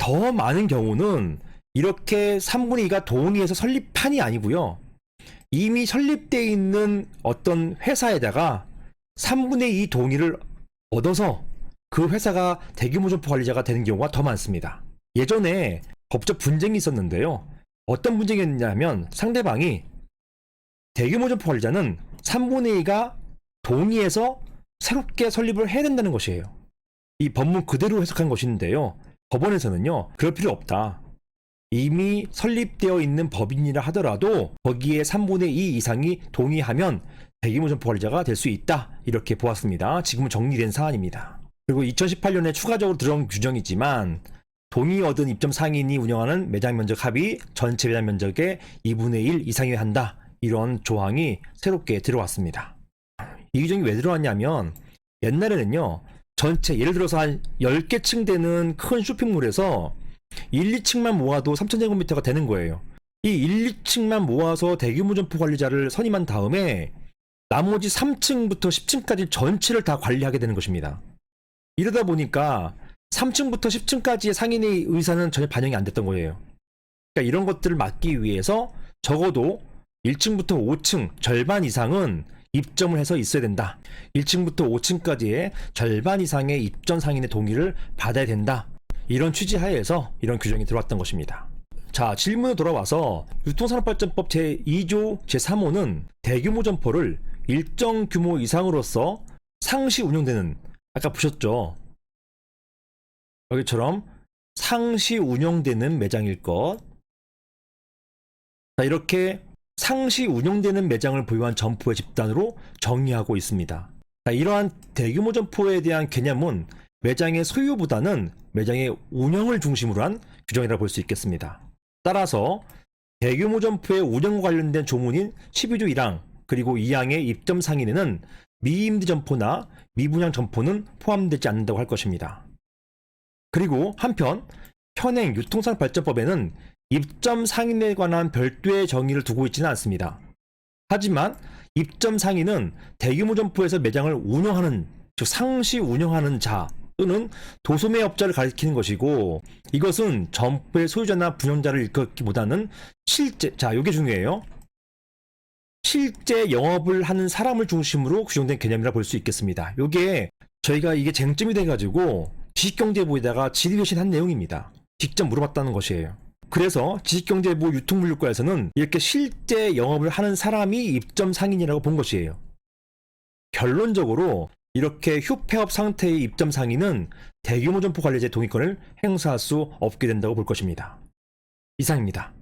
더 많은 경우는 이렇게 3분의 2가 동의해서 설립판이 아니고요. 이미 설립되어 있는 어떤 회사에다가 3분의 2 동의를 얻어서 그 회사가 대규모 점포 관리자가 되는 경우가 더 많습니다. 예전에 법적 분쟁이 있었는데요. 어떤 분쟁이었냐면 상대방이 대규모 점포 관리자는 3분의 2가 동의해서 새롭게 설립을 해야 된다는 것이에요. 이 법문 그대로 해석한 것인데요. 법원에서는요, 그럴 필요 없다. 이미 설립되어 있는 법인이라 하더라도 거기에 3분의 2 이상이 동의하면 대규모 점포 관리자가 될 수 있다. 이렇게 보았습니다. 지금은 정리된 사안입니다. 그리고 2018년에 추가적으로 들어온 규정이지만 동의 얻은 입점 상인이 운영하는 매장 면적 합이 전체 매장 면적의 2분의 1 이상이어야 한다. 이런 조항이 새롭게 들어왔습니다. 이 규정이 왜 들어왔냐면 옛날에는요, 전체 예를 들어서 한 10개 층 되는 큰 쇼핑몰에서 1, 2층만 모아도 3,000제곱미터가 되는 거예요. 이 1, 2층만 모아서 대규모 점포 관리자를 선임한 다음에 나머지 3층부터 10층까지 전체를 다 관리하게 되는 것입니다. 이러다 보니까 3층부터 10층까지의 상인의 의사는 전혀 반영이 안 됐던 거예요. 그러니까 이런 것들을 막기 위해서 적어도 1층부터 5층 절반 이상은 입점을 해서 있어야 된다. 1층부터 5층까지의 절반 이상의 입점 상인의 동의를 받아야 된다. 이런 취지 하에서 이런 규정이 들어왔던 것입니다. 자, 질문으로 돌아와서 유통산업발전법 제2조 제3호는 대규모 점포를 일정 규모 이상으로서 상시 운영되는, 아까 보셨죠? 여기처럼 상시 운영되는 매장일 것. 자, 이렇게 상시 운영되는 매장을 보유한 점포의 집단으로 정의하고 있습니다. 자, 이러한 대규모 점포에 대한 개념은 매장의 소유보다는 매장의 운영을 중심으로 한 규정이라고 볼 수 있겠습니다. 따라서 대규모 점포의 운영과 관련된 조문인 12조 1항 그리고 2항의 입점 상인에는 미임대 점포나 미분양 점포는 포함되지 않는다고 할 것입니다. 그리고 한편 현행 유통산업발전법에는 입점 상인에 관한 별도의 정의를 두고 있지는 않습니다. 하지만 입점 상인은 대규모 점포에서 매장을 운영하는, 즉 상시 운영하는 자 또는 도소매업자를 가리키는 것이고, 이것은 점포의 소유자나 분양자를 일컫기보다는 실제, 자, 이게 중요해요. 실제 영업을 하는 사람을 중심으로 규정된 개념이라 볼 수 있겠습니다. 이게 저희가 이게 쟁점이 돼가지고 지식경제부에다가 질의회신한 내용입니다. 직접 물어봤다는 것이에요. 그래서 지식경제부 유통물류과에서는 이렇게 실제 영업을 하는 사람이 입점 상인이라고 본 것이에요. 결론적으로 이렇게 휴폐업 상태의 입점 상인은 대규모 점포 관리자의 동의권을 행사할 수 없게 된다고 볼 것입니다. 이상입니다.